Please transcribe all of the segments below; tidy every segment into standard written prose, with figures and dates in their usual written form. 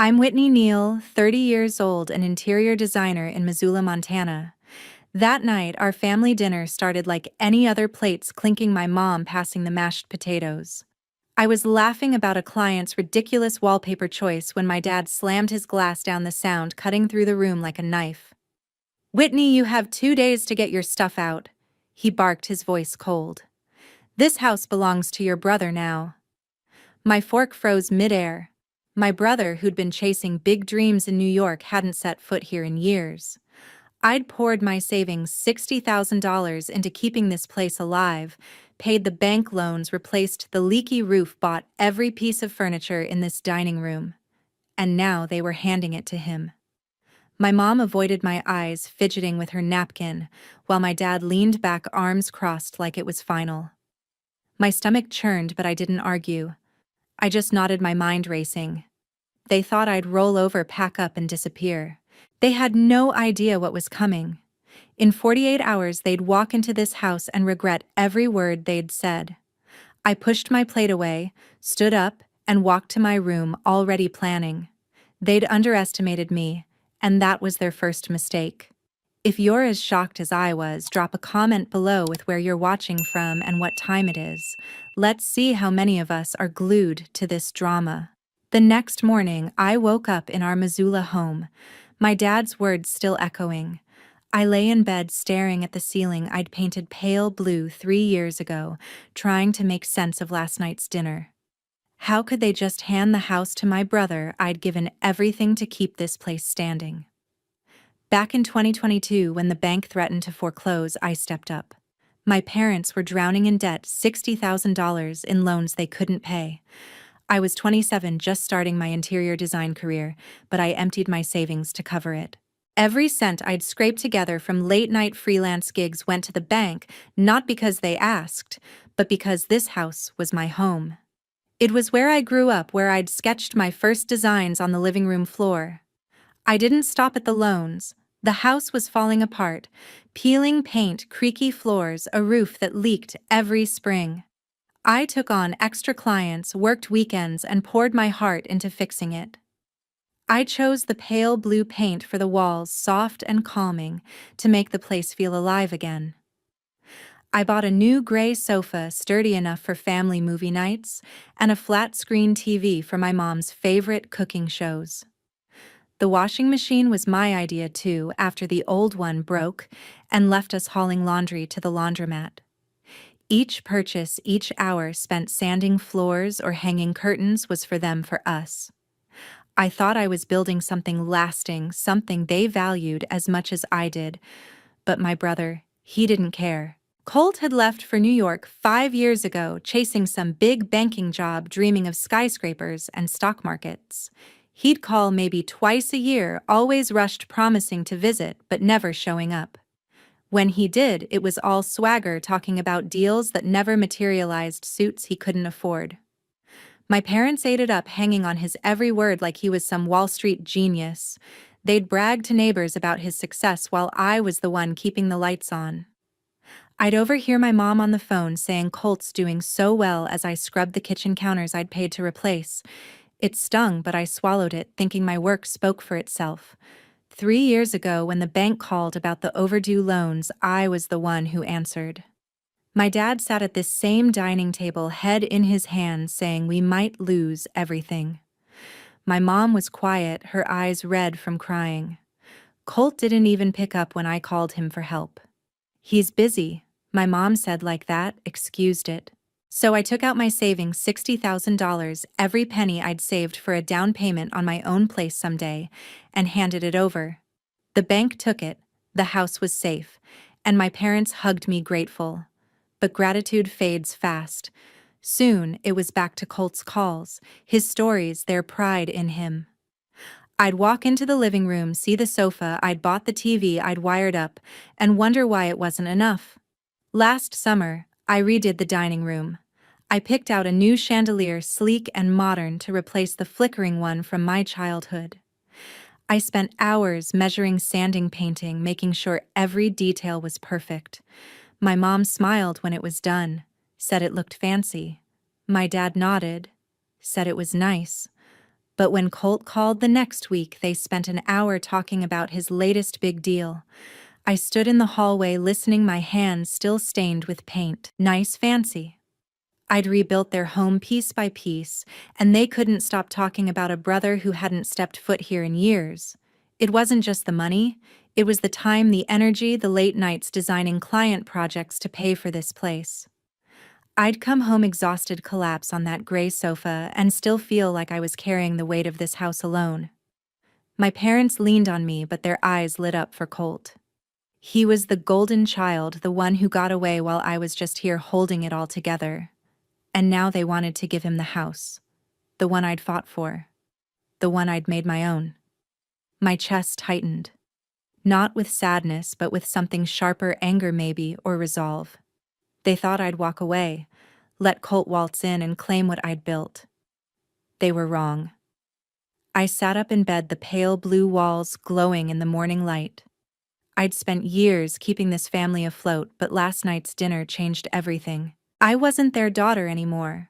I'm Whitney Neal, 30 years old, an interior designer in Missoula, Montana. That night, our family dinner started like any other plates clinking, my mom passing the mashed potatoes. I was laughing about a client's ridiculous wallpaper choice when my dad slammed his glass down, the sound cutting through the room like a knife. "Whitney, you have 2 days to get your stuff out," he barked, his voice cold. "This house belongs to your brother now." My fork froze midair. My brother, who'd been chasing big dreams in New York, hadn't set foot here in years. I'd poured my savings, $60,000, into keeping this place alive, paid the bank loans, replaced the leaky roof, bought every piece of furniture in this dining room. And now they were handing it to him. My mom avoided my eyes, fidgeting with her napkin, while my dad leaned back, arms crossed, like it was final. My stomach churned, but I didn't argue. I just nodded, my mind racing. They thought I'd roll over, pack up, and disappear. They had no idea what was coming. In 48 hours, they'd walk into this house and regret every word they'd said. I pushed my plate away, stood up, and walked to my room, already planning. They'd underestimated me, and that was their first mistake. If you're as shocked as I was, drop a comment below with where you're watching from and what time it is. Let's see how many of us are glued to this drama. The next morning, I woke up in our Missoula home, my dad's words still echoing. I lay in bed staring at the ceiling I'd painted pale blue 3 years ago, trying to make sense of last night's dinner. How could they just hand the house to my brother? I'd given everything to keep this place standing. Back in 2022, when the bank threatened to foreclose, I stepped up. My parents were drowning in debt, $60,000 in loans they couldn't pay. I was 27, just starting my interior design career, but I emptied my savings to cover it. Every cent I'd scraped together from late-night freelance gigs went to the bank, not because they asked, but because this house was my home. It was where I grew up, where I'd sketched my first designs on the living room floor. I didn't stop at the loans. The house was falling apart, peeling paint, creaky floors, a roof that leaked every spring. I took on extra clients, worked weekends, and poured my heart into fixing it. I chose the pale blue paint for the walls, soft and calming, to make the place feel alive again. I bought a new gray sofa, sturdy enough for family movie nights, and a flat-screen TV for my mom's favorite cooking shows. The washing machine was my idea too, after the old one broke and left us hauling laundry to the laundromat. Each purchase, each hour spent sanding floors or hanging curtains was for them, for us. I thought I was building something lasting, something they valued as much as I did. But my brother, he didn't care. Colt had left for New York 5 years ago, chasing some big banking job, dreaming of skyscrapers and stock markets. He'd call maybe twice a year, always rushed, promising to visit, but never showing up. When he did, it was all swagger, talking about deals that never materialized, suits he couldn't afford. My parents ate it up, hanging on his every word like he was some Wall Street genius. They'd brag to neighbors about his success while I was the one keeping the lights on. I'd overhear my mom on the phone saying Colt's doing so well as I scrubbed the kitchen counters I'd paid to replace. It stung, but I swallowed it, thinking my work spoke for itself. 3 years ago, when the bank called about the overdue loans, I was the one who answered. My dad sat at this same dining table, head in his hands, saying we might lose everything. My mom was quiet, her eyes red from crying. Colt didn't even pick up when I called him for help. "He's busy," my mom said like that, excused it. So I took out my savings, $60,000, every penny I'd saved for a down payment on my own place someday, and handed it over. The bank took it, the house was safe, and my parents hugged me grateful. But gratitude fades fast. Soon, it was back to Colt's calls, his stories, their pride in him. I'd walk into the living room, see the sofa I'd bought, the TV I'd wired up, and wonder why it wasn't enough. Last summer, I redid the dining room. I picked out a new chandelier, sleek and modern, to replace the flickering one from my childhood. I spent hours measuring, sanding, painting, making sure every detail was perfect. My mom smiled when it was done, said it looked fancy. My dad nodded, said it was nice. But when Colt called the next week, they spent an hour talking about his latest big deal. I stood in the hallway listening, my hands still stained with paint. Nice, fancy. I'd rebuilt their home piece by piece, and they couldn't stop talking about a brother who hadn't stepped foot here in years. It wasn't just the money, it was the time, the energy, the late nights designing client projects to pay for this place. I'd come home exhausted, collapse on that gray sofa, and still feel like I was carrying the weight of this house alone. My parents leaned on me, but their eyes lit up for Colt. He was the golden child, the one who got away while I was just here holding it all together. And now they wanted to give him the house. The one I'd fought for. The one I'd made my own. My chest tightened. Not with sadness, but with something sharper, anger maybe, or resolve. They thought I'd walk away, let Colt waltz in and claim what I'd built. They were wrong. I sat up in bed, the pale blue walls glowing in the morning light. I'd spent years keeping this family afloat, but last night's dinner changed everything. I wasn't their daughter anymore.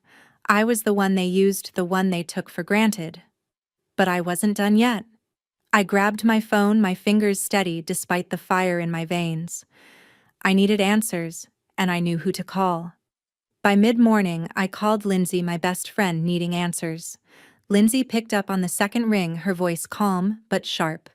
I was the one they used, the one they took for granted. But I wasn't done yet. I grabbed my phone, my fingers steady despite the fire in my veins. I needed answers, and I knew who to call. By mid-morning, I called Lindsay, my best friend, needing answers. Lindsay picked up on the second ring, her voice calm but sharp.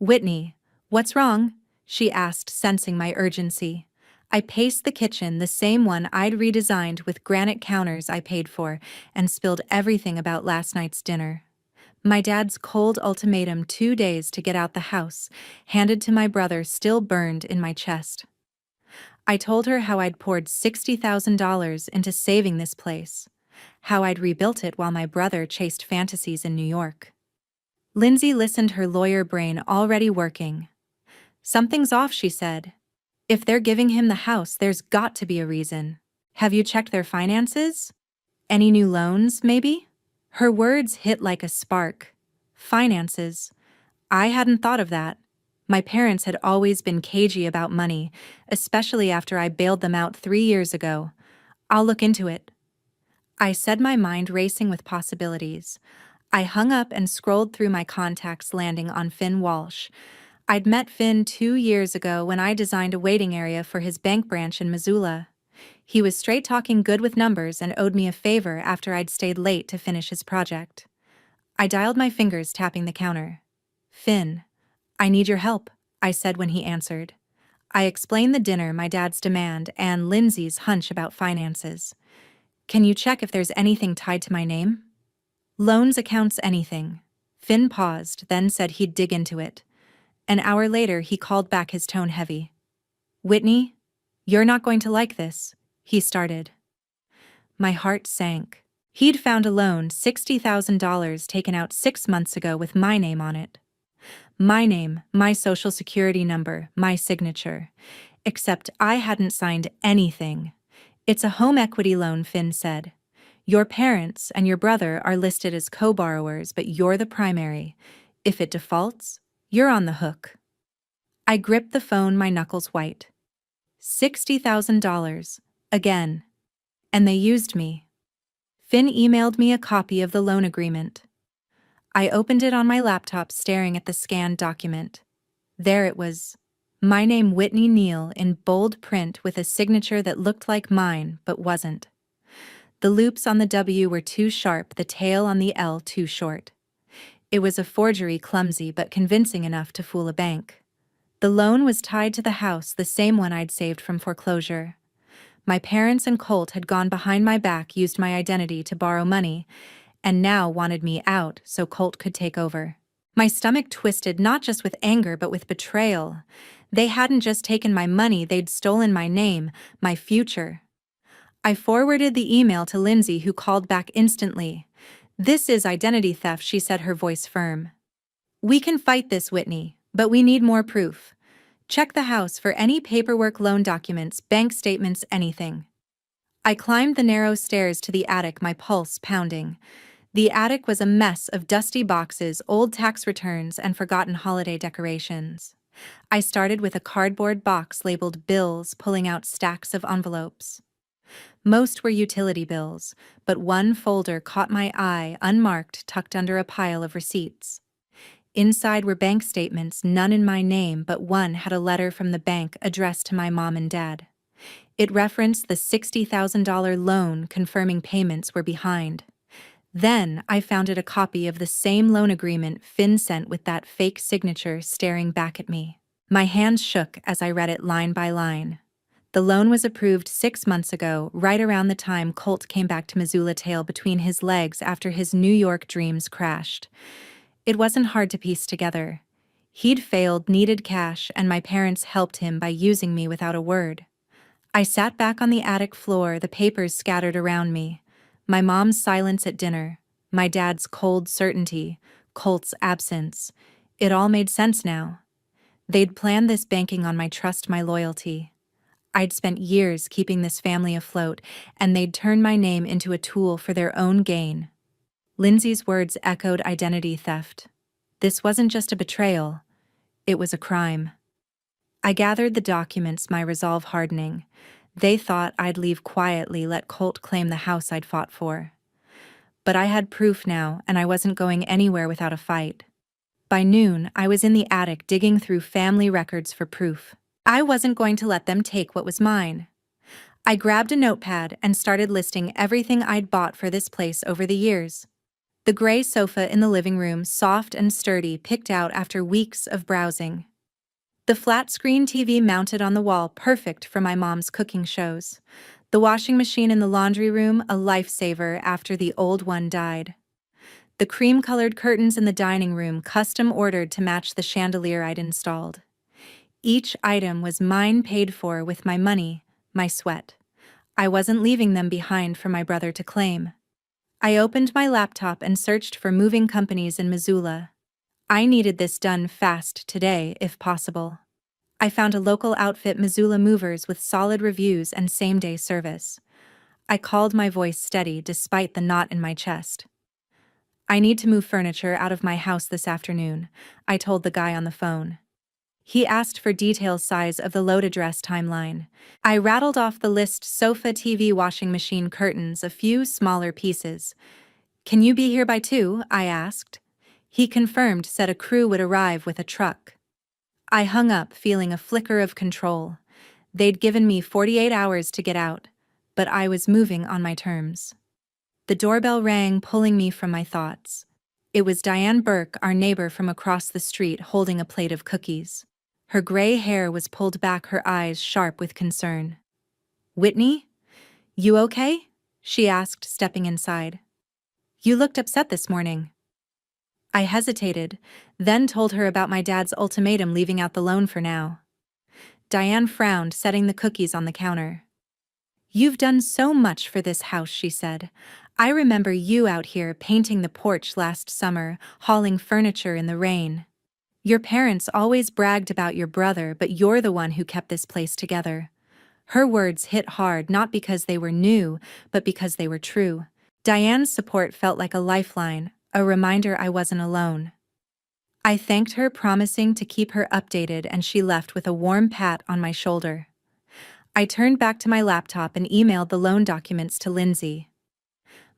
"Whitney, what's wrong?" she asked, sensing my urgency. I paced the kitchen, the same one I'd redesigned with granite counters I paid for, and spilled everything about last night's dinner. My dad's cold ultimatum, 2 days to get out the house, handed to my brother, still burned in my chest. I told her how I'd poured $60,000 into saving this place, how I'd rebuilt it while my brother chased fantasies in New York. Lindsay listened, her lawyer brain already working. "Something's off," she said. "If they're giving him the house, there's got to be a reason. Have you checked their finances? Any new loans, maybe?" Her words hit like a spark. Finances. I hadn't thought of that. My parents had always been cagey about money, especially after I bailed them out 3 years ago. "I'll look into it." I said, my mind racing with possibilities. I hung up and scrolled through my contacts, landing on Finn Walsh. I'd met Finn 2 years ago when I designed a waiting area for his bank branch in Missoula. He was straight-talking, good with numbers, and owed me a favor after I'd stayed late to finish his project. I dialed, my fingers tapping the counter. "Finn, I need your help," I said when he answered. I explained the dinner, my dad's demand, and Lindsay's hunch about finances. "Can you check if there's anything tied to my name?" "Loans, accounts, anything." Finn paused, then said he'd dig into it. An hour later, he called back, his tone heavy. "Whitney, you're not going to like this," he started. My heart sank. He'd found a loan, $60,000 taken out 6 months ago with my name on it. My name, my social security number, my signature. Except I hadn't signed anything. "It's a home equity loan," Finn said. "Your parents and your brother are listed as co-borrowers, but you're the primary. If it defaults, you're on the hook." I gripped the phone, my knuckles white. $60,000. Again. And they used me. Finn emailed me a copy of the loan agreement. I opened it on my laptop, staring at the scanned document. There it was. My name, Whitney Neal, in bold print with a signature that looked like mine but wasn't. The loops on the W were too sharp, the tail on the L too short. It was a forgery, clumsy but convincing enough to fool a bank. The loan was tied to the house, the same one I'd saved from foreclosure. My parents and Colt had gone behind my back, used my identity to borrow money, and now wanted me out so Colt could take over. My stomach twisted, not just with anger but with betrayal. They hadn't just taken my money, they'd stolen my name, my future. I forwarded the email to Lindsay, who called back instantly. "This is identity theft," she said, her voice firm. "We can fight this, Whitney, but we need more proof. Check the house for any paperwork, loan documents, bank statements, anything." I climbed the narrow stairs to the attic, my pulse pounding. The attic was a mess of dusty boxes, old tax returns, and forgotten holiday decorations. I started with a cardboard box labeled bills, pulling out stacks of envelopes. Most were utility bills, but one folder caught my eye, unmarked, tucked under a pile of receipts. Inside were bank statements, none in my name, but one had a letter from the bank addressed to my mom and dad. It referenced the $60,000 loan, confirming payments were behind. Then I found a copy of the same loan agreement Finn sent with that fake signature staring back at me. My hands shook as I read it line by line. The loan was approved 6 months ago, right around the time Colt came back to Missoula, tail between his legs after his New York dreams crashed. It wasn't hard to piece together. He'd failed, needed cash, and my parents helped him by using me without a word. I sat back on the attic floor, the papers scattered around me. My mom's silence at dinner, my dad's cold certainty, Colt's absence. It all made sense now. They'd planned this banking on my trust, my loyalty. I'd spent years keeping this family afloat, and they'd turned my name into a tool for their own gain. Lindsay's words echoed identity theft. This wasn't just a betrayal, it was a crime. I gathered the documents, my resolve hardening. They thought I'd leave quietly, let Colt claim the house I'd fought for. But I had proof now, and I wasn't going anywhere without a fight. By noon, I was in the attic digging through family records for proof. I wasn't going to let them take what was mine. I grabbed a notepad and started listing everything I'd bought for this place over the years. The gray sofa in the living room, soft and sturdy, picked out after weeks of browsing. The flat-screen TV mounted on the wall, perfect for my mom's cooking shows. The washing machine in the laundry room, a lifesaver after the old one died. The cream-colored curtains in the dining room, custom-ordered to match the chandelier I'd installed. Each item was mine, paid for with my money, my sweat. I wasn't leaving them behind for my brother to claim. I opened my laptop and searched for moving companies in Missoula. I needed this done fast today, if possible. I found a local outfit, Missoula Movers, with solid reviews and same-day service. I called, my voice steady despite the knot in my chest. I need to move furniture out of my house this afternoon, I told the guy on the phone. He asked for details, size of the load, address, timeline. I rattled off the list: sofa, TV, washing machine, curtains, a few smaller pieces. Can you be here by 2? I asked. He confirmed, said a crew would arrive with a truck. I hung up, feeling a flicker of control. They'd given me 48 hours to get out, but I was moving on my terms. The doorbell rang, pulling me from my thoughts. It was Diane Burke, our neighbor from across the street, holding a plate of cookies. Her gray hair was pulled back, her eyes sharp with concern. "Whitney? You okay?" she asked, stepping inside. "You looked upset this morning." I hesitated, then told her about my dad's ultimatum, leaving out the loan for now. Diane frowned, setting the cookies on the counter. "You've done so much for this house," she said. "I remember you out here painting the porch last summer, hauling furniture in the rain. Your parents always bragged about your brother, but you're the one who kept this place together." Her words hit hard, not because they were new, but because they were true. Diane's support felt like a lifeline, a reminder I wasn't alone. I thanked her, promising to keep her updated, and she left with a warm pat on my shoulder. I turned back to my laptop and emailed the loan documents to Lindsay.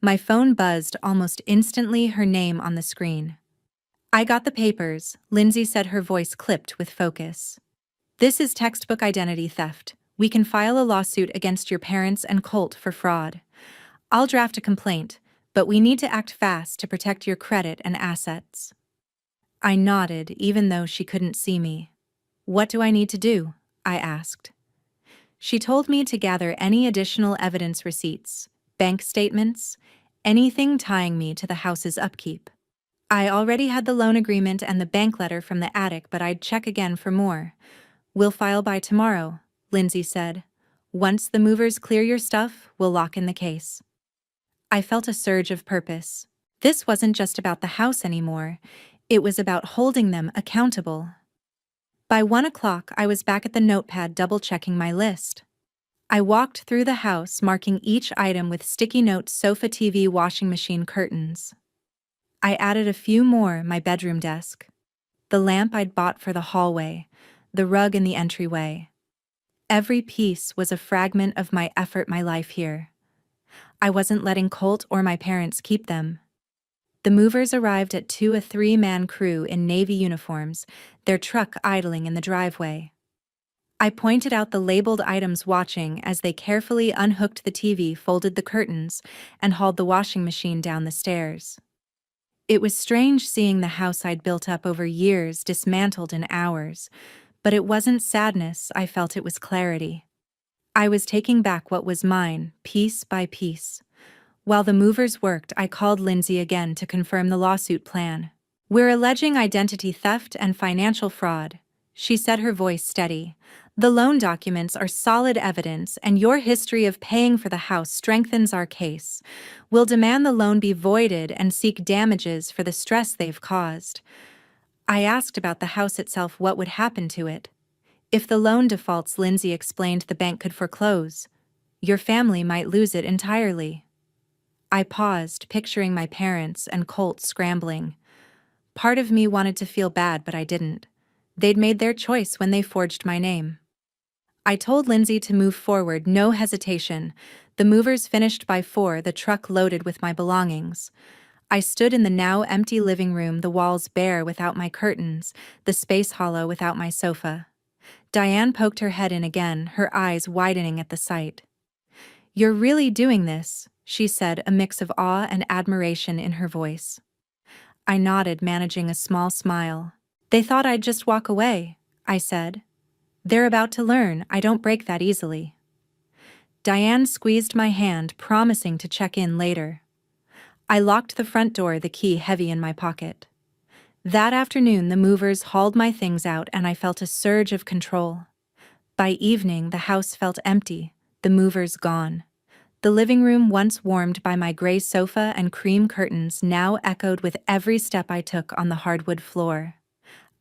My phone buzzed almost instantly, her name on the screen. "I got the papers," Lindsay said, her voice clipped with focus. "This is textbook identity theft. We can file a lawsuit against your parents and Colt for fraud. I'll draft a complaint, but we need to act fast to protect your credit and assets." I nodded, even though she couldn't see me. "What do I need to do?" I asked. She told me to gather any additional evidence, receipts, bank statements, anything tying me to the house's upkeep. I already had the loan agreement and the bank letter from the attic, but I'd check again for more. "We'll file by tomorrow," Lindsay said. "Once the movers clear your stuff, we'll lock in the case." I felt a surge of purpose. This wasn't just about the house anymore. It was about holding them accountable. By 1 o'clock, I was back at the notepad, double-checking my list. I walked through the house, marking each item with sticky notes: sofa, TV, washing machine, curtains. I added a few more: my bedroom desk, the lamp I'd bought for the hallway, the rug in the entryway. Every piece was a fragment of my effort, my life here. I wasn't letting Colt or my parents keep them. The movers arrived at a three-man crew in Navy uniforms, their truck idling in the driveway. I pointed out the labeled items watching as they carefully unhooked the TV, folded the curtains, and hauled the washing machine down the stairs. It was strange seeing the house I'd built up over years dismantled in hours, but it wasn't sadness, I felt it was clarity. I was taking back what was mine, piece by piece. While the movers worked, I called Lindsay again to confirm the lawsuit plan. "We're alleging identity theft and financial fraud," she said, her voice steady. "The loan documents are solid evidence, and your history of paying for the house strengthens our case. We'll demand the loan be voided and seek damages for the stress they've caused." I asked about the house itself, what would happen to it. If the loan defaults, Lindsay explained, the bank could foreclose. Your family might lose it entirely. I paused, picturing my parents and Colt scrambling. Part of me wanted to feel bad, but I didn't. They'd made their choice when they forged my name. I told Lindsay to move forward, no hesitation. The movers finished by 4, the truck loaded with my belongings. I stood in the now empty living room, the walls bare without my curtains, the space hollow without my sofa. Diane poked her head in again, her eyes widening at the sight. "You're really doing this," she said, a mix of awe and admiration in her voice. I nodded, managing a small smile. "They thought I'd just walk away," I said. "They're about to learn I don't break that easily." Diane squeezed my hand, promising to check in later. I locked the front door, the key heavy in my pocket. That afternoon, the movers hauled my things out, and I felt a surge of control. By evening, the house felt empty, the movers gone. The living room, once warmed by my gray sofa and cream curtains, now echoed with every step I took on the hardwood floor.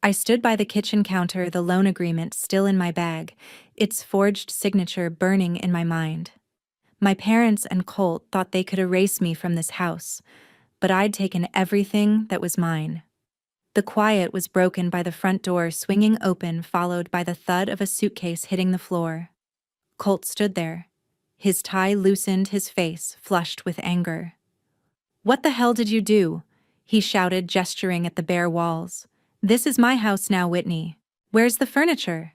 I stood by the kitchen counter, the loan agreement still in my bag, its forged signature burning in my mind. My parents and Colt thought they could erase me from this house, but I'd taken everything that was mine. The quiet was broken by the front door swinging open, followed by the thud of a suitcase hitting the floor. Colt stood there. His tie loosened, his face flushed with anger. "What the hell did you do?" he shouted, gesturing at the bare walls. "This is my house now, Whitney. Where's the furniture?"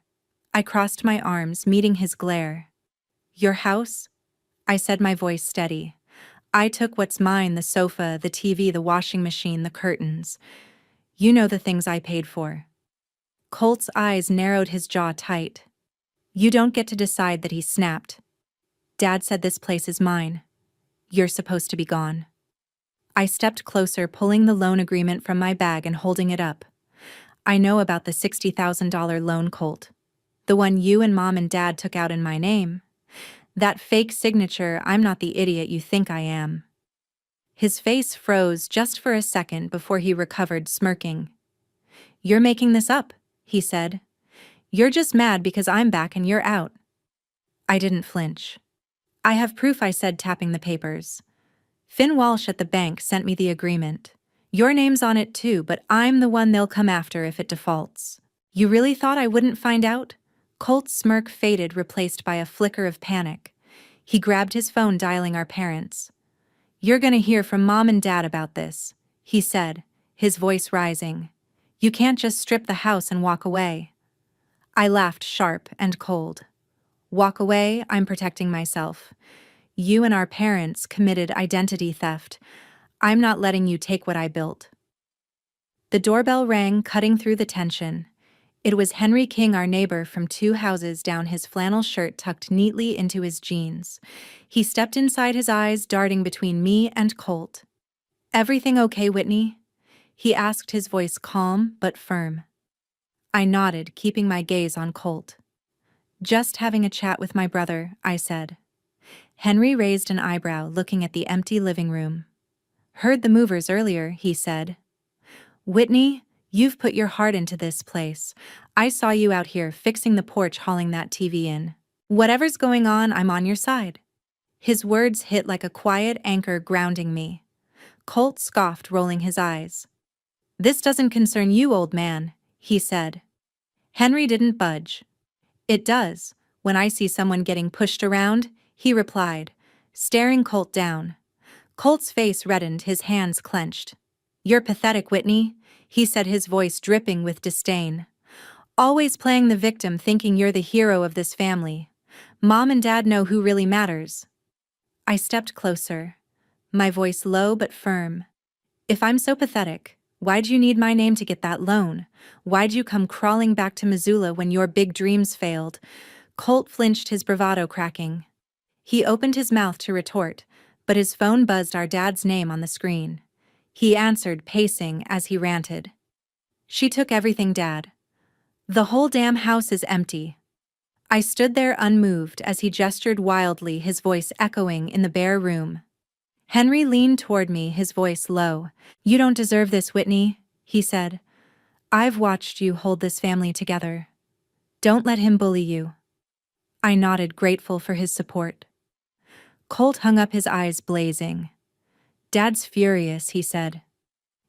I crossed my arms, meeting his glare. "Your house?" I said, my voice steady. "I took what's mine, the sofa, the TV, the washing machine, the curtains. You know, the things I paid for." Colt's eyes narrowed, his jaw tight. "You don't get to decide that," he snapped. "Dad said this place is mine. You're supposed to be gone." I stepped closer, pulling the loan agreement from my bag and holding it up. "I know about the $60,000 loan, Colt. The one you and Mom and Dad took out in my name. That fake signature. I'm not the idiot you think I am." His face froze just for a second before he recovered, smirking. "You're making this up," he said. "You're just mad because I'm back and you're out." I didn't flinch. "I have proof," I said, tapping the papers. "Finn Walsh at the bank sent me the agreement. Your name's on it too, but I'm the one they'll come after if it defaults." "You really thought I wouldn't find out?" Colt's smirk faded, replaced by a flicker of panic. He grabbed his phone, dialing our parents. "You're gonna hear from Mom and Dad about this," he said, his voice rising. "You can't just strip the house and walk away." I laughed, sharp and cold. "Walk away? I'm protecting myself. You and our parents committed identity theft. I'm not letting you take what I built." The doorbell rang, cutting through the tension. It was Henry King, our neighbor from 2 houses down, his flannel shirt tucked neatly into his jeans. He stepped inside, his eyes darting between me and Colt. "Everything okay, Whitney?" he asked, his voice calm but firm. I nodded, keeping my gaze on Colt. "Just having a chat with my brother," I said. Henry raised an eyebrow, looking at the empty living room. "Heard the movers earlier," he said. "Whitney, you've put your heart into this place. I saw you out here fixing the porch, hauling that TV in. Whatever's going on, I'm on your side." His words hit like a quiet anchor, grounding me. Colt scoffed, rolling his eyes. "This doesn't concern you, old man," he said. Henry didn't budge. "It does, when I see someone getting pushed around," he replied, staring Colt down. Colt's face reddened, his hands clenched. "You're pathetic, Whitney," he said, his voice dripping with disdain. "Always playing the victim, thinking you're the hero of this family. Mom and Dad know who really matters." I stepped closer, my voice low but firm. "If I'm so pathetic, why'd you need my name to get that loan? Why'd you come crawling back to Missoula when your big dreams failed?" Colt flinched, his bravado cracking. He opened his mouth to retort, but his phone buzzed our dad's name on the screen. He answered, pacing as he ranted. "She took everything, Dad. The whole damn house is empty." I stood there unmoved as he gestured wildly, his voice echoing in the bare room. Henry leaned toward me, his voice low. "You don't deserve this, Whitney," he said. "I've watched you hold this family together. Don't let him bully you." I nodded, grateful for his support. Colt hung up, his eyes blazing. "Dad's furious," he said.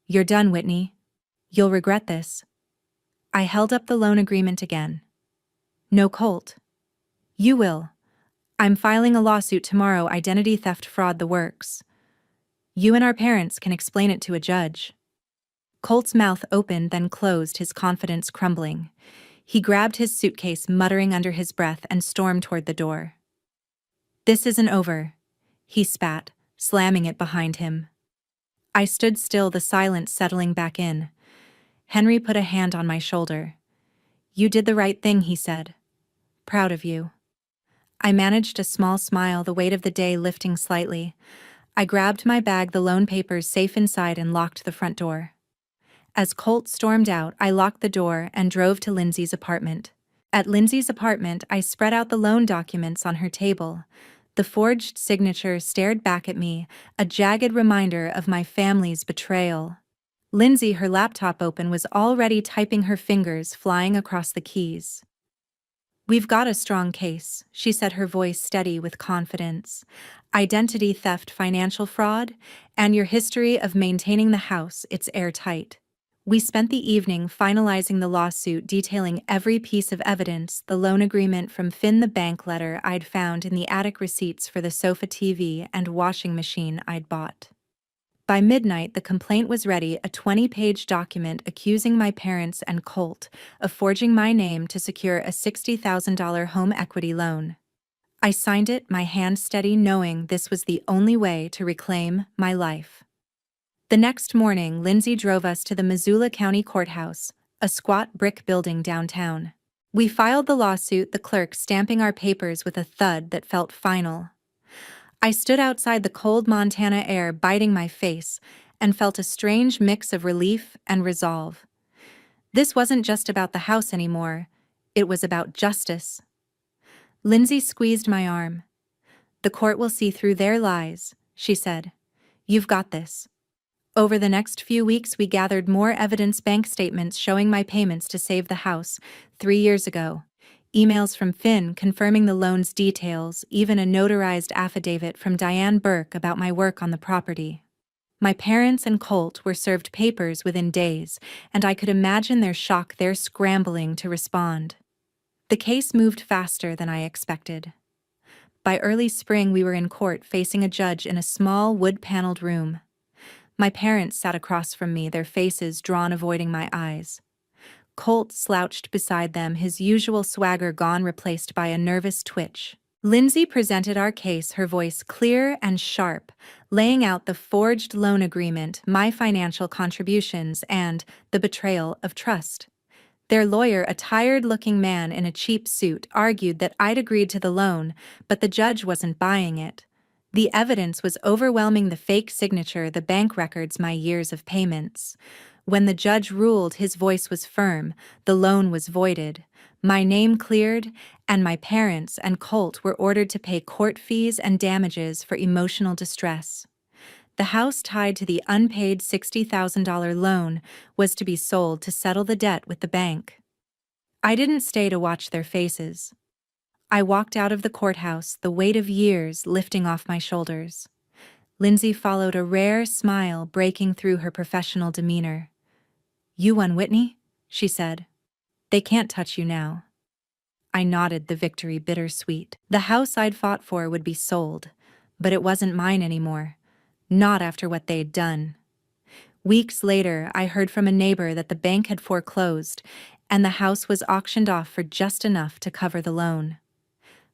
"You're done, Whitney. You'll regret this." I held up the loan agreement again. "No, Colt. You will. I'm filing a lawsuit tomorrow, identity theft, fraud, the works. You and our parents can explain it to a judge." Colt's mouth opened, then closed, his confidence crumbling. He grabbed his suitcase, muttering under his breath, and stormed toward the door. "This isn't over," he spat, slamming it behind him. I stood still, the silence settling back in. Henry put a hand on my shoulder. "You did the right thing," he said. "Proud of you." I managed a small smile, the weight of the day lifting slightly. I grabbed my bag, the loan papers safe inside, and locked the front door. As Colt stormed out, I locked the door and drove to Lindsay's apartment. At Lindsay's apartment, I spread out the loan documents on her table. The forged signature stared back at me, a jagged reminder of my family's betrayal. Lindsay, her laptop open, was already typing, her fingers flying across the keys. "We've got a strong case," she said, her voice steady with confidence. "Identity theft, financial fraud, and your history of maintaining the house, it's airtight." We spent the evening finalizing the lawsuit, detailing every piece of evidence: the loan agreement from Finn, the bank letter I'd found in the attic, receipts for the sofa, TV, and washing machine I'd bought. By midnight, the complaint was ready, a 20-page document accusing my parents and Colt of forging my name to secure a $60,000 home equity loan. I signed it, my hand steady, knowing this was the only way to reclaim my life. The next morning, Lindsay drove us to the Missoula County Courthouse, a squat brick building downtown. We filed the lawsuit, the clerk stamping our papers with a thud that felt final. I stood outside, the cold Montana air biting my face, and felt a strange mix of relief and resolve. This wasn't just about the house anymore, it was about justice. Lindsay squeezed my arm. "The court will see through their lies," she said. "You've got this." Over the next few weeks, we gathered more evidence: bank statements showing my payments to save the house 3 years ago, emails from Finn confirming the loan's details, even a notarized affidavit from Diane Burke about my work on the property. My parents and Colt were served papers within days, and I could imagine their shock, their scrambling to respond. The case moved faster than I expected. By early spring, we were in court, facing a judge in a small, wood-paneled room. My parents sat across from me, their faces drawn, avoiding my eyes. Colt slouched beside them, his usual swagger gone, replaced by a nervous twitch. Lindsay presented our case, her voice clear and sharp, laying out the forged loan agreement, my financial contributions, and the betrayal of trust. Their lawyer, a tired-looking man in a cheap suit, argued that I'd agreed to the loan, but the judge wasn't buying it. The evidence was overwhelming: the fake signature, the bank records, my years of payments. When the judge ruled, his voice was firm: the loan was voided, my name cleared, and my parents and Colt were ordered to pay court fees and damages for emotional distress. The house, tied to the unpaid $60,000 loan, was to be sold to settle the debt with the bank. I didn't stay to watch their faces. I walked out of the courthouse, the weight of years lifting off my shoulders. Lindsay followed, a rare smile breaking through her professional demeanor. "You won, Whitney," she said. "They can't touch you now." I nodded, the victory bittersweet. The house I'd fought for would be sold. But it wasn't mine anymore. Not after what they'd done. Weeks later, I heard from a neighbor that the bank had foreclosed, and the house was auctioned off for just enough to cover the loan.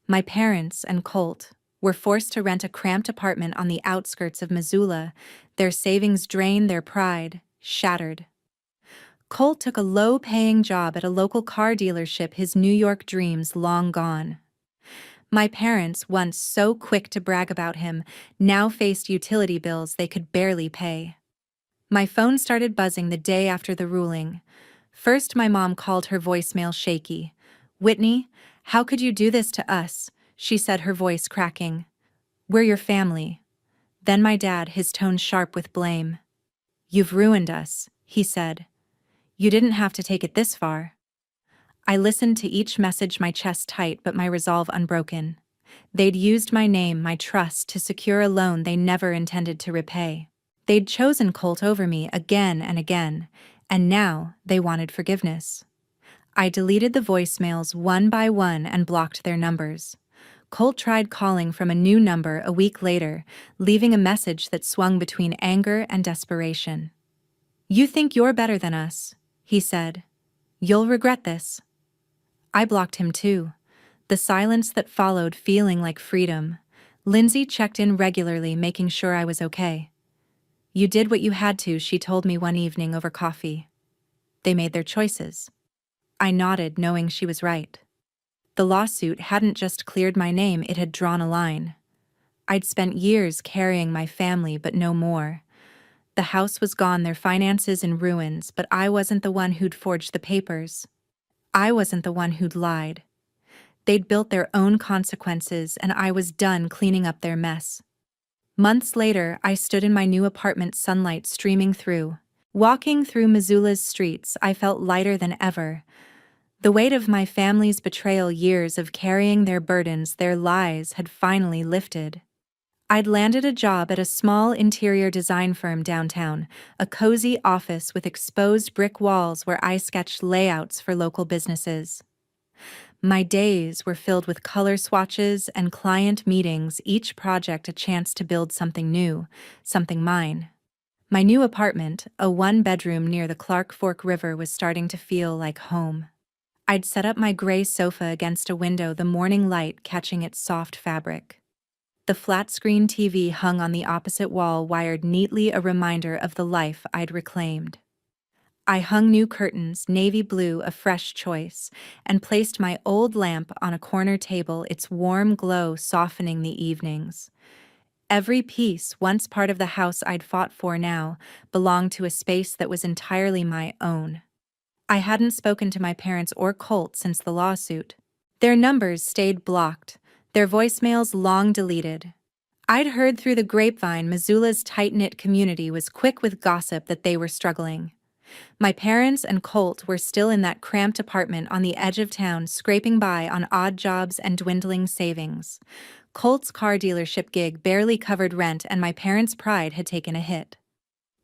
My parents and Colt were forced to rent a cramped apartment on the outskirts of Missoula, their savings drained, their pride shattered. Colt took a low-paying job at a local car dealership, his New York dreams long gone. My parents, once so quick to brag about him, now faced utility bills they could barely pay. My phone started buzzing the day after the ruling. First, my mom called, her voicemail shaky. "Whitney, how could you do this to us?" she said, her voice cracking. "We're your family." Then my dad, his tone sharp with blame. "You've ruined us," he said. "You didn't have to take it this far." I listened to each message, my chest tight but my resolve unbroken. They'd used my name, my trust, to secure a loan they never intended to repay. They'd chosen Colt over me again and again, and now they wanted forgiveness. I deleted the voicemails one by one and blocked their numbers. Colt tried calling from a new number a week later, leaving a message that swung between anger and desperation. "You think you're better than us," he said. "You'll regret this." I blocked him too, the silence that followed feeling like freedom. Lindsay checked in regularly, making sure I was okay. "You did what you had to," she told me one evening over coffee. "They made their choices." I nodded, knowing she was right. The lawsuit hadn't just cleared my name, it had drawn a line. I'd spent years carrying my family, but no more. The house was gone, their finances in ruins, but I wasn't the one who'd forged the papers. I wasn't the one who'd lied. They'd built their own consequences, and I was done cleaning up their mess. Months later, I stood in my new apartment, sunlight streaming through. Walking through Missoula's streets, I felt lighter than ever. The weight of my family's betrayal, years of carrying their burdens, their lies, had finally lifted. I'd landed a job at a small interior design firm downtown, a cozy office with exposed brick walls where I sketched layouts for local businesses. My days were filled with color swatches and client meetings, each project a chance to build something new, something mine. My new apartment, a one-bedroom near the Clark Fork River, was starting to feel like home. I'd set up my gray sofa against a window, the morning light catching its soft fabric. The flat-screen TV hung on the opposite wall, wired neatly, a reminder of the life I'd reclaimed. I hung new curtains, navy blue, a fresh choice, and placed my old lamp on a corner table, its warm glow softening the evenings. Every piece, once part of the house I'd fought for, now belonged to a space that was entirely my own. I hadn't spoken to my parents or Colt since the lawsuit. Their numbers stayed blocked, their voicemails long deleted. I'd heard through the grapevine Missoula's tight-knit community was quick with gossip that they were struggling. My parents and Colt were still in that cramped apartment on the edge of town, scraping by on odd jobs and dwindling savings. Colt's car dealership gig barely covered rent, and my parents' pride had taken a hit.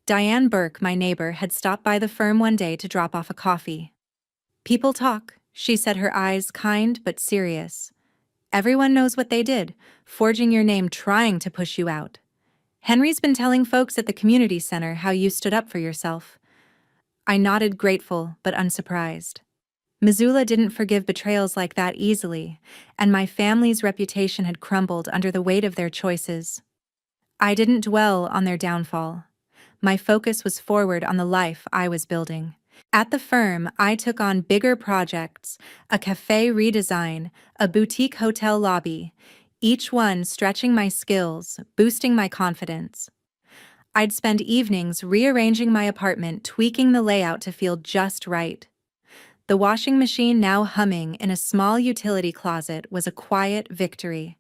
Diane Burke, my neighbor, had stopped by the firm one day to drop off a coffee. "People talk," she said, her eyes kind but serious. "Everyone knows what they did, forging your name, trying to push you out. Henry's been telling folks at the community center how you stood up for yourself." I nodded, grateful but unsurprised. Missoula didn't forgive betrayals like that easily, and my family's reputation had crumbled under the weight of their choices. I didn't dwell on their downfall. My focus was forward, on the life I was building. At the firm, I took on bigger projects, a cafe redesign, a boutique hotel lobby, each one stretching my skills, boosting my confidence. I'd spend evenings rearranging my apartment, tweaking the layout to feel just right. The washing machine, now humming in a small utility closet, was a quiet victory.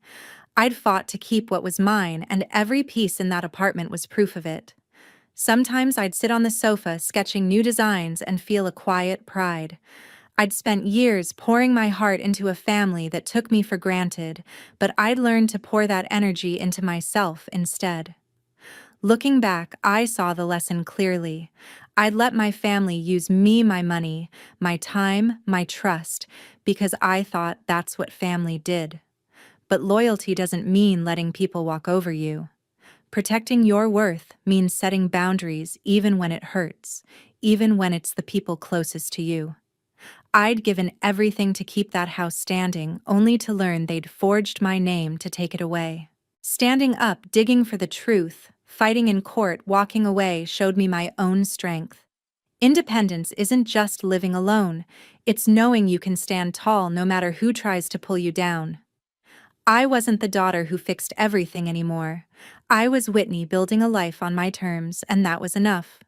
I'd fought to keep what was mine, and every piece in that apartment was proof of it. Sometimes I'd sit on the sofa sketching new designs and feel a quiet pride. I'd spent years pouring my heart into a family that took me for granted, but I'd learned to pour that energy into myself instead. Looking back, I saw the lesson clearly. I'd let my family use me, my money, my time, my trust, because I thought that's what family did. but loyalty doesn't mean letting people walk over you. Protecting your worth means setting boundaries even when it hurts, even when it's the people closest to you. I'd given everything to keep that house standing, only to learn they'd forged my name to take it away. Standing up, digging for the truth, fighting in court, walking away showed me my own strength. Independence isn't just living alone, it's knowing you can stand tall no matter who tries to pull you down. I wasn't the daughter who fixed everything anymore. I was Whitney building a life on my terms, and that was enough.